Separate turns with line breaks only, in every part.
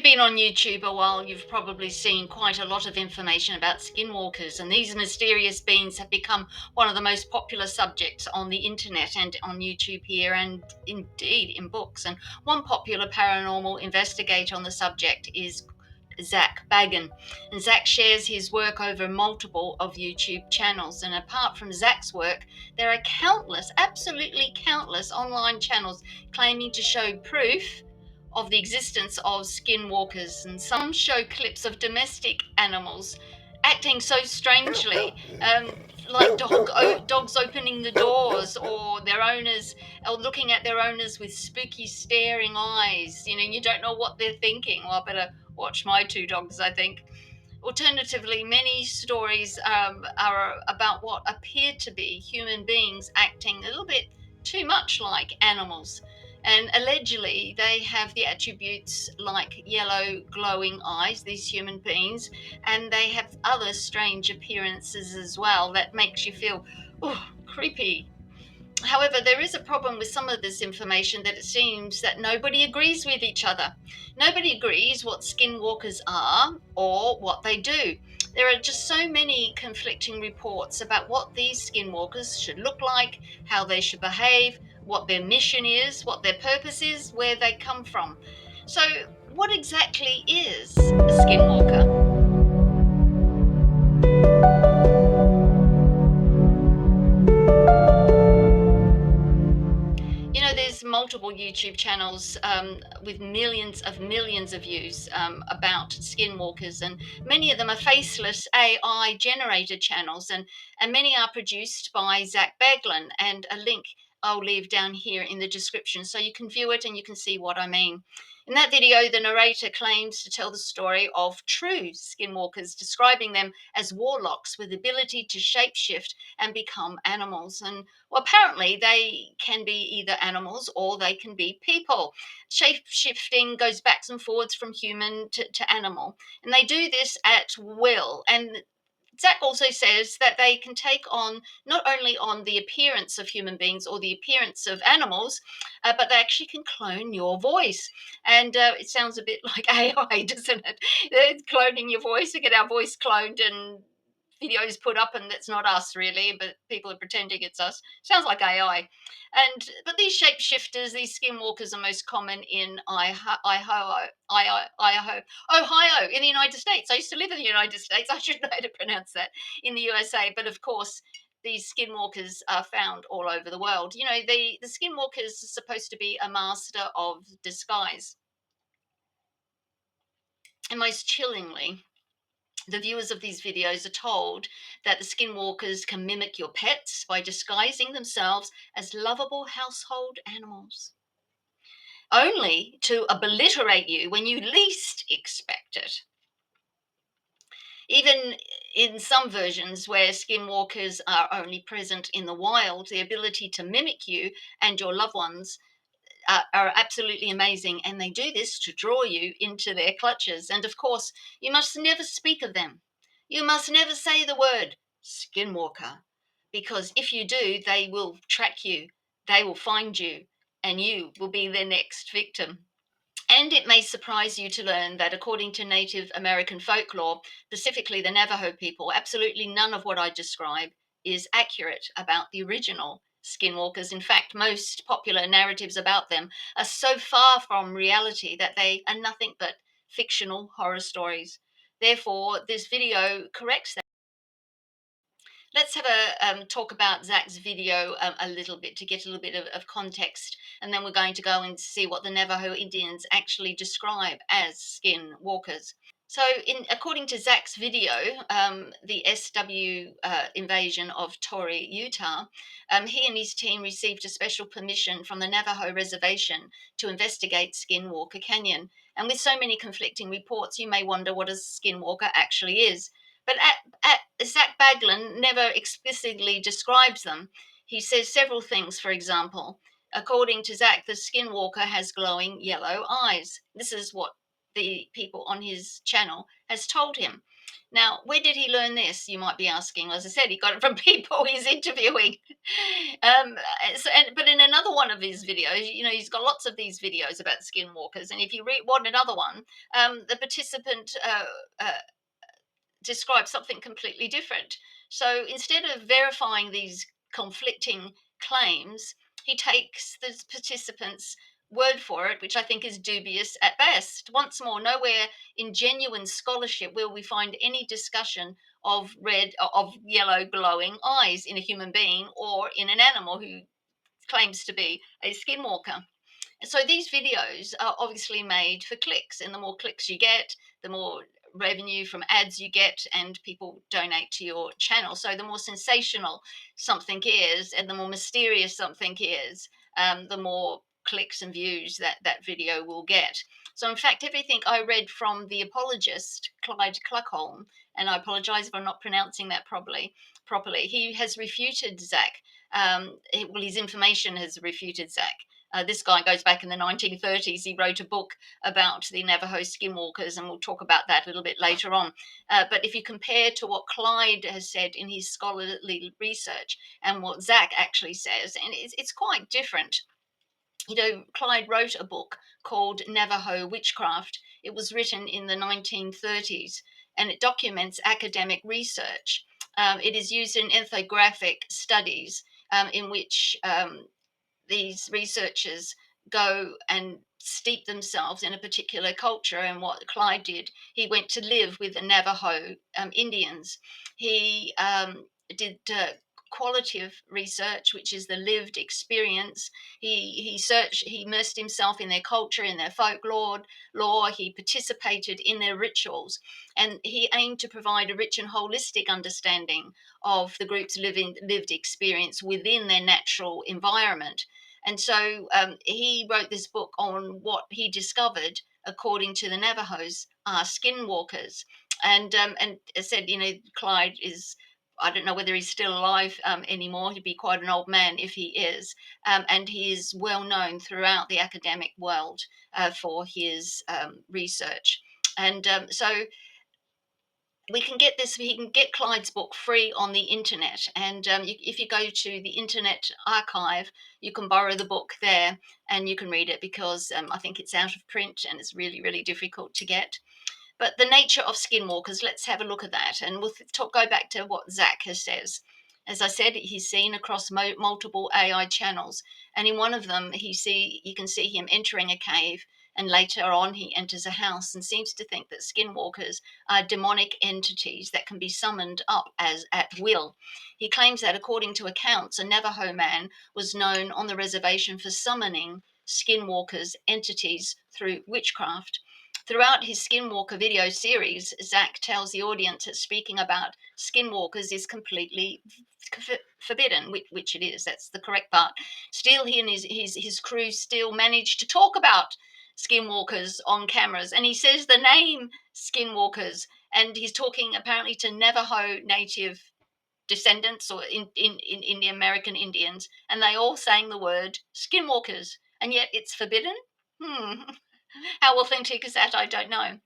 Been on YouTube a while, you've probably seen quite a lot of information about skinwalkers, and these mysterious beings have become one of the most popular subjects on the internet and on YouTube here, and indeed in books. And one popular paranormal investigator on the subject is Zach Bagan. And Zach shares his work over multiple of YouTube channels. And apart from Zach's work, there are countless, absolutely countless online channels claiming to show proof of the existence of skinwalkers, and some show clips of domestic animals acting so strangely, like dogs opening the doors, or their owners, or looking at their owners with spooky, staring eyes. You don't know what they're thinking. Well, I better watch my two dogs, I think. Alternatively, many stories are about what appear to be human beings acting a little bit too much like animals. And allegedly, they have the attributes like yellow glowing eyes, these human beings, and they have other strange appearances as well that makes you feel, oh, creepy. However, there is a problem with some of this information, that it seems that nobody agrees with each other. Nobody agrees what skinwalkers are or what they do. There are just so many conflicting reports about what these skinwalkers should look like, how they should behave, what their mission is, what their purpose is, where they come from. So, what exactly is a skinwalker? There's multiple YouTube channels with millions of views about skinwalkers, and many of them are faceless AI generated channels, and many are produced by Zach Baglin. And a link I'll leave down here in the description so you can view it and you can see what I mean. In that video, the narrator claims to tell the story of true skinwalkers, describing them as warlocks with the ability to shapeshift and become animals. And well, apparently they can be either animals or they can be people. Shape shifting goes backs and forwards from human to animal, and they do this at will. And Zach also says that they can take on not only on the appearance of human beings or the appearance of animals, but they actually can clone your voice. And it sounds a bit like AI, doesn't it? They're cloning your voice to get our voice cloned, and videos put up, and it's not us really, but people are pretending it's us. Sounds like AI. And but these shapeshifters, these skinwalkers, are most common in Ohio, in the United States. I used to live in the United States. I should know how to pronounce that. In the USA, but of course, these skinwalkers are found all over the world. The skinwalkers are supposed to be a master of disguise. And most chillingly, the viewers of these videos are told that the skinwalkers can mimic your pets by disguising themselves as lovable household animals, only to obliterate you when you least expect it. Even in some versions where skinwalkers are only present in the wild, the ability to mimic you and your loved ones are absolutely amazing, and they do this to draw you into their clutches. And of course, you must never speak of them. You must never say the word skinwalker, because if you do, they will track you, they will find you, and you will be their next victim. And it may surprise you to learn that, according to Native American folklore, specifically the Navajo people, absolutely none of what I describe is accurate about the original skinwalkers. In fact, most popular narratives about them are so far from reality that they are nothing but fictional horror stories. Therefore, this video corrects that. Let's have a talk about Zach's video a little bit to get a little bit of context, and then we're going to go and see what the Navajo Indians actually describe as skin walkers. So, according to Zach's video, the SW invasion of Torrey, Utah, he and his team received a special permission from the Navajo reservation to investigate Skinwalker Canyon. And with so many conflicting reports, you may wonder what a skinwalker actually is. But Zach Baglin never explicitly describes them. He says several things. For example, according to Zach, the skinwalker has glowing yellow eyes. This is what the people on his channel has told him. Now, where did he learn this? You might be asking. As I said, he got it from people he's interviewing. But in another one of his videos, he's got lots of these videos about skinwalkers. And if you read one another one, the participant describes something completely different. So instead of verifying these conflicting claims, he takes the participants' word for it, which I think is dubious at best. Once more, nowhere in genuine scholarship will we find any discussion of yellow glowing eyes in a human being or in an animal who claims to be a skinwalker. So these videos are obviously made for clicks, and the more clicks you get, the more revenue from ads you get, and people donate to your channel. So the more sensational something is, and the more mysterious something is, the more clicks and views that video will get. So in fact, everything I read from the apologist Clyde Cluckholm, and I apologize if I'm not pronouncing that properly, he has refuted Zach. Well, his information has refuted Zach. This guy goes back in the 1930s. He wrote a book about the Navajo skinwalkers, and we'll talk about that a little bit later on. But if you compare to what Clyde has said in his scholarly research and what Zach actually says, and it's quite different. Clyde wrote a book called Navajo Witchcraft. It was written in the 1930s, and it documents academic research. It is used in ethnographic studies in which these researchers go and steep themselves in a particular culture. And what Clyde did, he went to live with the Navajo Indians. He did qualitative research, which is the lived experience. He immersed himself in their culture, in their folklore. He participated in their rituals, and he aimed to provide a rich and holistic understanding of the group's lived experience within their natural environment. And so he wrote this book on what he discovered, according to the Navajos, are skinwalkers. And said, Clyde is, I don't know whether he's still alive anymore. He'd be quite an old man if he is. And he is well known throughout the academic world for his research. And so he can get Clyde's book free on the internet. And if you go to the Internet Archive, you can borrow the book there and you can read it, because I think it's out of print and it's really, really difficult to get. But the nature of skinwalkers, let's have a look at that. And we'll go back to what Zach has says. As I said, he's seen across multiple AI channels. And in one of them, you can see him entering a cave. And later on, he enters a house and seems to think that skinwalkers are demonic entities that can be summoned up as at will. He claims that, according to accounts, a Navajo man was known on the reservation for summoning skinwalkers entities through witchcraft. Throughout his Skinwalker video series, Zach tells the audience that speaking about skinwalkers is completely forbidden, which it is. That's the correct part. Still, he and his crew still manage to talk about skinwalkers on cameras, and he says the name skinwalkers, and he's talking apparently to Navajo native descendants or in the American Indians, and they all saying the word skinwalkers, and yet it's forbidden. How authentic is that? I don't know.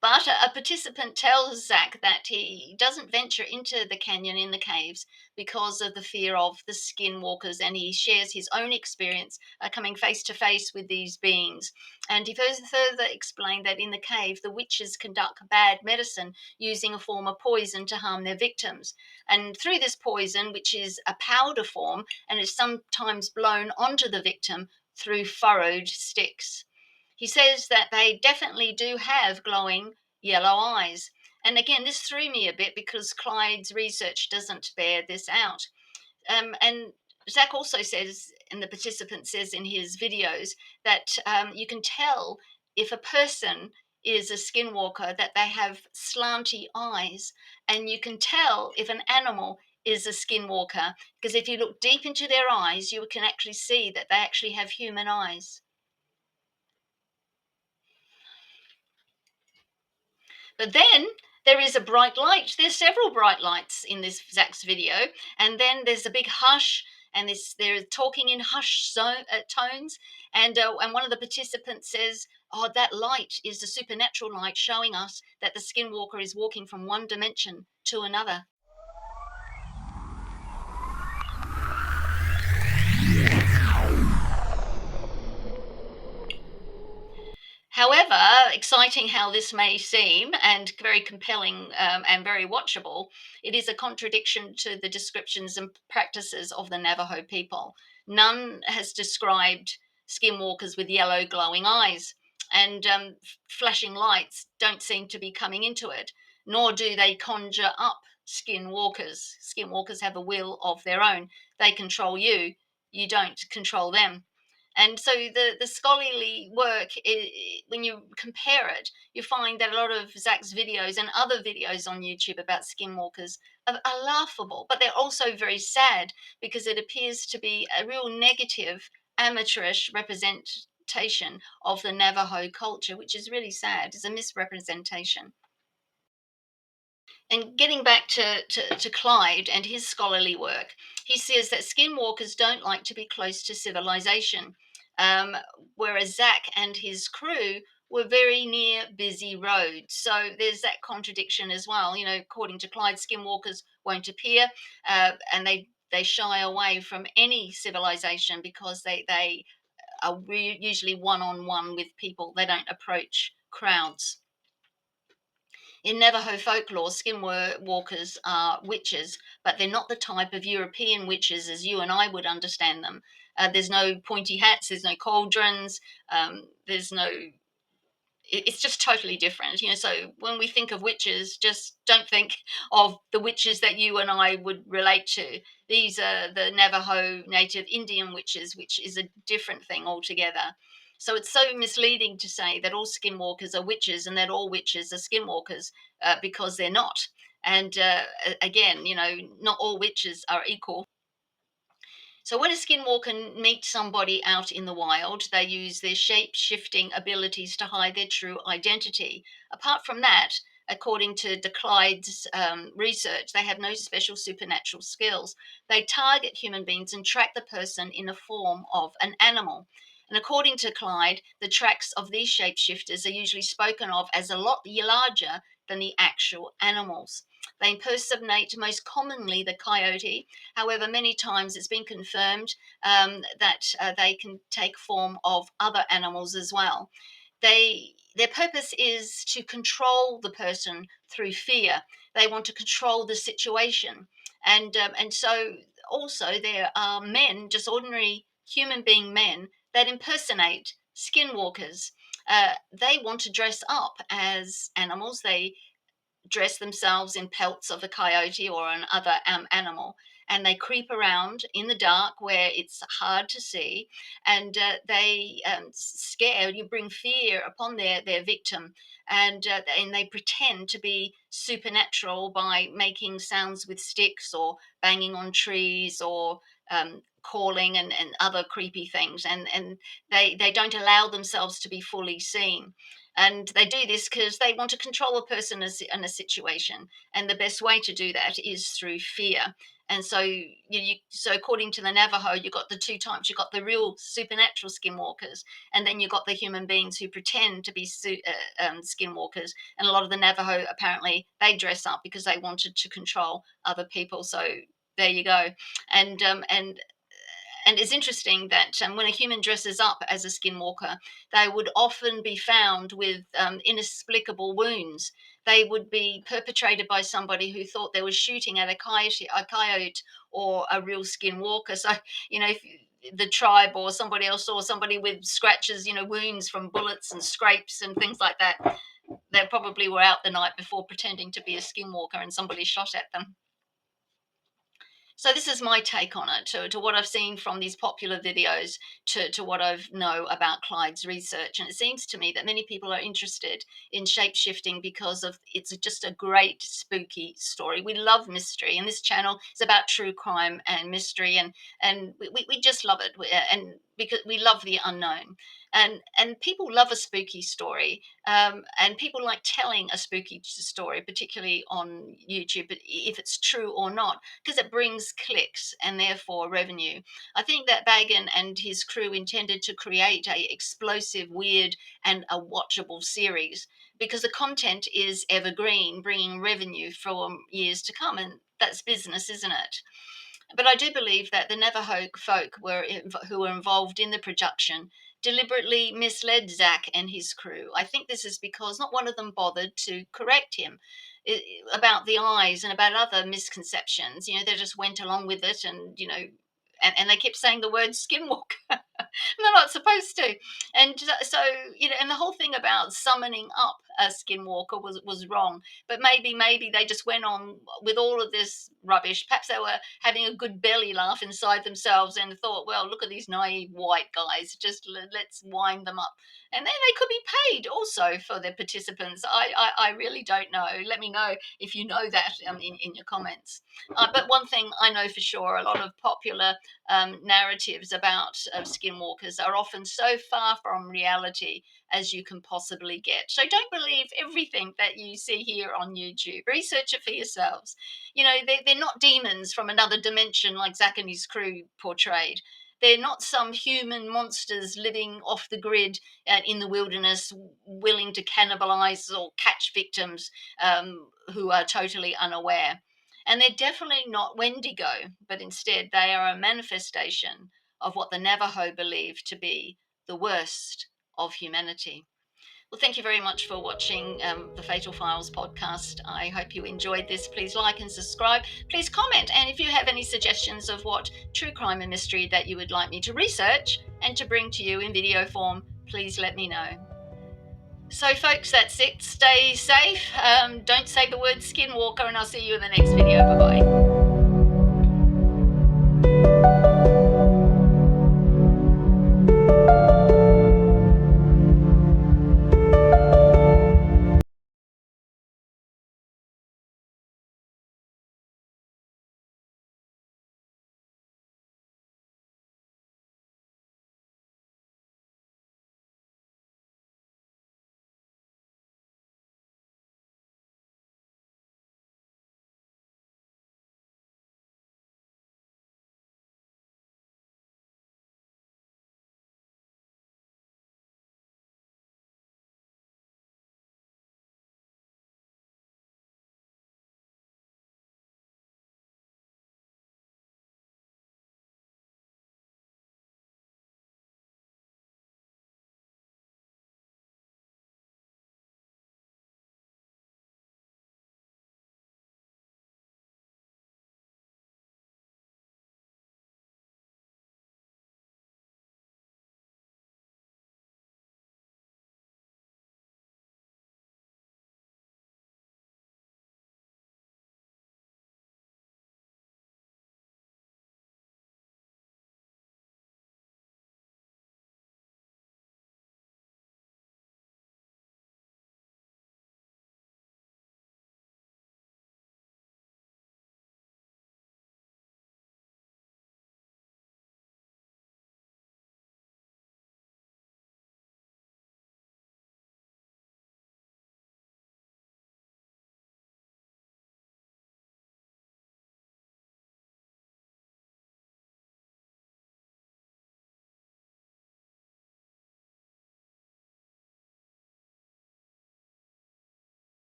But a participant tells Zach that he doesn't venture into the canyon in the caves because of the fear of the skinwalkers, and he shares his own experience coming face to face with these beings. And he further explained that in the cave, the witches conduct bad medicine using a form of poison to harm their victims. And through this poison, which is a powder form and is sometimes blown onto the victim through furrowed sticks. He says that they definitely do have glowing yellow eyes. And again, this threw me a bit because Clyde's research doesn't bear this out. And Zach also says, and the participant says in his videos, that you can tell if a person is a skinwalker that they have slanty eyes, and you can tell if an animal is a skinwalker because if you look deep into their eyes, you can actually see that they actually have human eyes. But then there is a bright light. There's several bright lights in this Zach's video, and then there's a big hush, and they're talking in tones, and one of the participants says, "Oh, that light is the supernatural light showing us that the skinwalker is walking from one dimension to another." However, exciting how this may seem, and very compelling and very watchable, it is a contradiction to the descriptions and practices of the Navajo people. None has described skinwalkers with yellow glowing eyes, and flashing lights don't seem to be coming into it, nor do they conjure up skinwalkers. Skinwalkers have a will of their own. They control you, you don't control them. And so the scholarly work, when you compare it, you find that a lot of Zach's videos and other videos on YouTube about skinwalkers are laughable, but they're also very sad because it appears to be a real negative, amateurish representation of the Navajo culture, which is really sad. It's a misrepresentation. And getting back to Clyde and his scholarly work, he says that skinwalkers don't like to be close to civilization, um, whereas Zach and his crew were very near busy roads. So there's that contradiction as well. You know, according to Clyde, skinwalkers won't appear, and they shy away from any civilization because they are usually one on one with people. They don't approach crowds. In Navajo folklore, skinwalkers are witches, but they're not the type of European witches as you and I would understand them. There's no pointy hats, there's no cauldrons, there's no it's just totally different. You know, so when we think of witches, just don't think of the witches that you and I would relate to. These are the Navajo Native Indian witches, which is a different thing altogether. So it's so misleading to say that all skinwalkers are witches and that all witches are skinwalkers, because they're not. And again, you know, not all witches are equal. So when a skinwalker meets somebody out in the wild, they use their shape shifting abilities to hide their true identity. Apart from that, according to Clyde's research, they have no special supernatural skills. They target human beings and track the person in the form of an animal. And according to Clyde, the tracks of these shapeshifters are usually spoken of as a lot larger than the actual animals. They impersonate most commonly the coyote. However, many times it's been confirmed that they can take form of other animals as well. Their purpose is to control the person through fear. They want to control the situation, and so also there are men, just ordinary human being men, that impersonate skinwalkers. They want to dress up as animals. They dress themselves in pelts of a coyote or another animal, and they creep around in the dark where it's hard to see, and they scare you, bring fear upon their victim, and they pretend to be supernatural by making sounds with sticks or banging on trees or calling and other creepy things, and they don't allow themselves to be fully seen. And they do this because they want to control a person in a situation, and the best way to do that is through fear. And so, so according to the Navajo, you got the two types. You got the real supernatural skinwalkers, and then you got the human beings who pretend to be skinwalkers. And a lot of the Navajo apparently they dress up because they wanted to control other people. So there you go. And it's interesting that when a human dresses up as a skinwalker, they would often be found with inexplicable wounds. They would be perpetrated by somebody who thought they were shooting at a coyote or a real skinwalker. So, if the tribe or somebody else saw somebody with scratches, wounds from bullets and scrapes and things like that, they probably were out the night before pretending to be a skinwalker and somebody shot at them. So this is my take on it, to what I've seen from these popular videos, to what I know about Clyde's research. And it seems to me that many people are interested in shapeshifting because of it's just a great spooky story. We love mystery, and this channel is about true crime and mystery, and we just love it. And because we love the unknown, and people love a spooky story, and people like telling a spooky story, particularly on YouTube, if it's true or not, because it brings clicks and therefore revenue. I think that Bagan and his crew intended to create a explosive, weird, and a watchable series because the content is evergreen, bringing revenue for years to come, and that's business, isn't it? But I do believe that the Navajo folk who were involved in the production deliberately misled Zach and his crew. I think this is because not one of them bothered to correct him about the eyes and about other misconceptions. They just went along with it, and and they kept saying the word skinwalker. They're not supposed to. And so, and the whole thing about summoning up a skinwalker was wrong. But maybe they just went on with all of this rubbish. Perhaps they were having a good belly laugh inside themselves and thought, well, look at these naive white guys. Just let's wind them up. And then they could be paid also for their participants. I really don't know. Let me know if you know that in your comments. But one thing I know for sure, a lot of popular narratives about skinwalkers are often so far from reality as you can possibly get. So don't believe everything that you see here on YouTube. Research it for yourselves. They're not demons from another dimension like Zack and his crew portrayed. They're not some human monsters living off the grid in the wilderness, willing to cannibalize or catch victims who are totally unaware. And they're definitely not Wendigo, but instead they are a manifestation of what the Navajo believe to be the worst of humanity. Well, thank you very much for watching the Fatal Files podcast. I hope you enjoyed this. Please like and subscribe. Please comment. And if you have any suggestions of what true crime and mystery that you would like me to research and to bring to you in video form, please let me know. So, folks, that's it. Stay safe. Don't say the word skinwalker, and I'll see you in the next video. Bye bye.